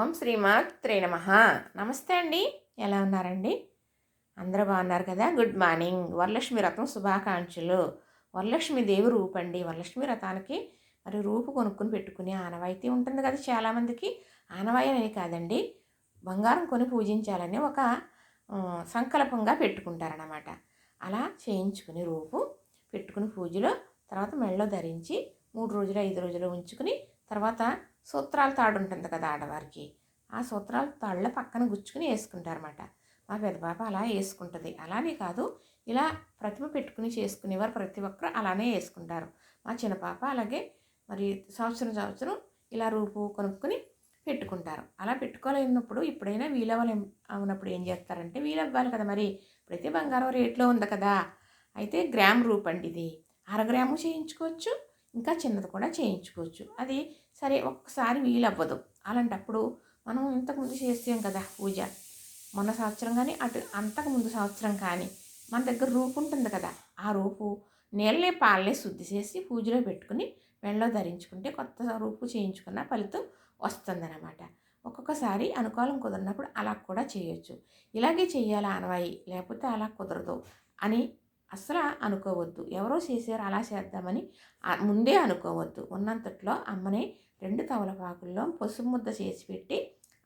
ఓం శ్రీమాత్రే నమః. నమస్తే అండి. ఎలా ఉన్నారండి? అందరూ బాగున్నారు కదా? Good morning. వరలక్ష్మి వ్రతం శుభాకాంక్షలు. వరలక్ష్మి దేవి రూపండి. వరలక్ష్మి వ్రతానికి మరి రూపు కొనుక్కొని పెట్టుకునే ఆనవాయితీ ఉంటుంది కదా చాలామందికి. ఆనవాయి అని కాదండి, బంగారం కొని పూజించాలని ఒక సంకల్పంగా పెట్టుకుంటారన్నమాట. అలా చేయించుకుని రూపు పెట్టుకుని పూజలో తర్వాత మెడలో ధరించి 3 రోజులు 5 రోజులు ఉంచుకుని తర్వాత సూత్రాల తాడు ఉంటుంది కదా ఆడవారికి, ఆ సూత్రాల తాళ్ళ పక్కన గుచ్చుకుని వేసుకుంటారన్నమాట. మా పెద్ద పాప అలా వేసుకుంటుంది. అలానే కాదు, ఇలా ప్రతిమ పెట్టుకుని చేసుకునేవారు ప్రతి ఒక్కరు అలానే వేసుకుంటారు. మా చిన్న పాప అలాగే మరి సంవత్సరం ఇలా రూపు కొనుక్కొని పెట్టుకుంటారు. అలా పెట్టుకోలేనప్పుడు ఎప్పుడైనా అవునప్పుడు ఏం చేస్తారంటే, వీలవ్వాలి కదా మరి, ప్రతి బంగారం రేట్లో ఉంది కదా. అయితే గ్రామ్ రూప్ అండి ఇది. అరగ్రాము చేయించుకోవచ్చు, ఇంకా చిన్నది కూడా చేయించుకోవచ్చు. అది సరే ఒక్కసారి వీలవ్వదు. అలాంటప్పుడు మనం ఇంతకుముందు చేసాం కదా పూజ, మొన్న సంవత్సరం కానీ అంతకుముందు సంవత్సరం కానీ మన దగ్గర రూపు ఉంటుంది కదా, ఆ రూపు నీళ్ళని పాలనే శుద్ధి చేసి పూజలో పెట్టుకుని మెడలో ధరించుకుంటే కొత్త రూపు చేయించుకున్న ఫలితం వస్తుందన్నమాట. ఒక్కొక్కసారి అనుకూలం కుదిరినప్పుడు అలా కూడా చేయొచ్చు. ఇలాగే చెయ్యాలి ఆనవాయి, లేకపోతే అలా కుదరదు అని అస్సలు అనుకోవద్దు. ఎవరో చేశారు అలా చేద్దామని ముందే అనుకోవద్దు. ఉన్నంతట్లో అమ్మని 2 తమలపాకుల్లో పసుపు ముద్ద చేసి పెట్టి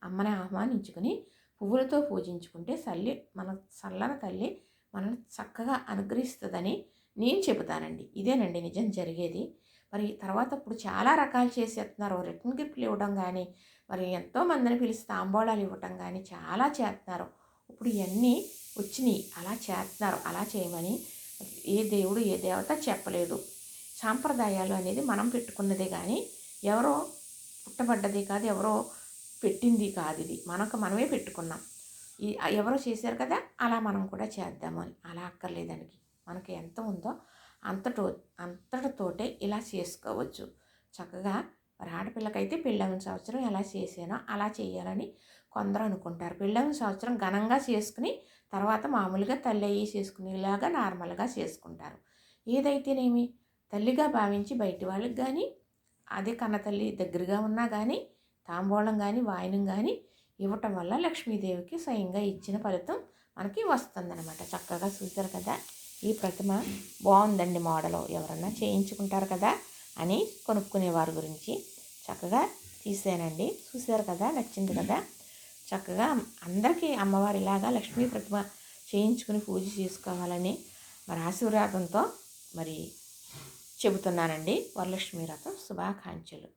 అమ్మని ఆహ్వానించుకుని పువ్వులతో పూజించుకుంటే మన చల్లని తల్లి మనల్ని చక్కగా అనుగ్రహిస్తుందని నేను చెబుతానండి. ఇదేనండి నిజం జరిగేది. మరి తర్వాత ఇప్పుడు చాలా రకాలు చేసేస్తున్నారు. రిటర్న్ గిఫ్ట్లు ఇవ్వడం కానీ, మరి ఎంతోమందిని పిలిచి తాంబూలాలు ఇవ్వటం కానీ చాలా చేస్తున్నారు. ఇప్పుడు ఇవన్నీ వచ్చినాయి, అలా చేస్తున్నారు. అలా చేయమని ఏ దేవుడు ఏ దేవత చెప్పలేదు. సాంప్రదాయాలు అనేది మనం పెట్టుకున్నదే కానీ ఎవరో పుట్టబడ్డది కాదు, ఎవరో పెట్టింది కాదు. ఇది మనమే పెట్టుకున్నాం. ఈ ఎవరో చేశారు కదా, అలా మనం కూడా చేద్దాము అని. అలా అక్కర్లేదండి. మనకి ఎంత ఉందో అంతటితోటే ఇలా చేసుకోవచ్చు చక్కగా. మరి ఆడపిల్లకైతే పెళ్ళైన సంవత్సరం ఎలా చేసానో అలా చేయాలని కొందరు అనుకుంటారు. పెళ్ళైన సంవత్సరం ఘనంగా చేసుకుని తర్వాత మామూలుగా తల్లి అయ్యి చేసుకునేలాగా నార్మల్గా చేసుకుంటారు. ఏదైతేనేమి తల్లిగా భావించి బయటి వాళ్ళకి కానీ, అదే కన్నతల్లి దగ్గరగా ఉన్నా కానీ తాంబూలం కానీ వాయనం కానీ ఇవ్వటం వల్ల లక్ష్మీదేవికి స్వయంగా ఇచ్చిన ఫలితం మనకి వస్తుందన్నమాట. చక్కగా చూశారు కదా, ఈ ప్రతిమ బాగుందండి మోడలు, ఎవరన్నా చేయించుకుంటారు కదా అని కొనుక్కునే వారి గురించి చక్కగా తీసానండి. చూశారు కదా, నచ్చింది కదా. చక్కగా అందరికీ అమ్మవారిలాగా లక్ష్మీ ప్రతిమ చేయించుకుని పూజ చేసుకోవాలని మరి ఆశీర్వాదంతో మరి చెబుతున్నానండి. వరలక్ష్మీ వ్రతం శుభాకాంక్షలు.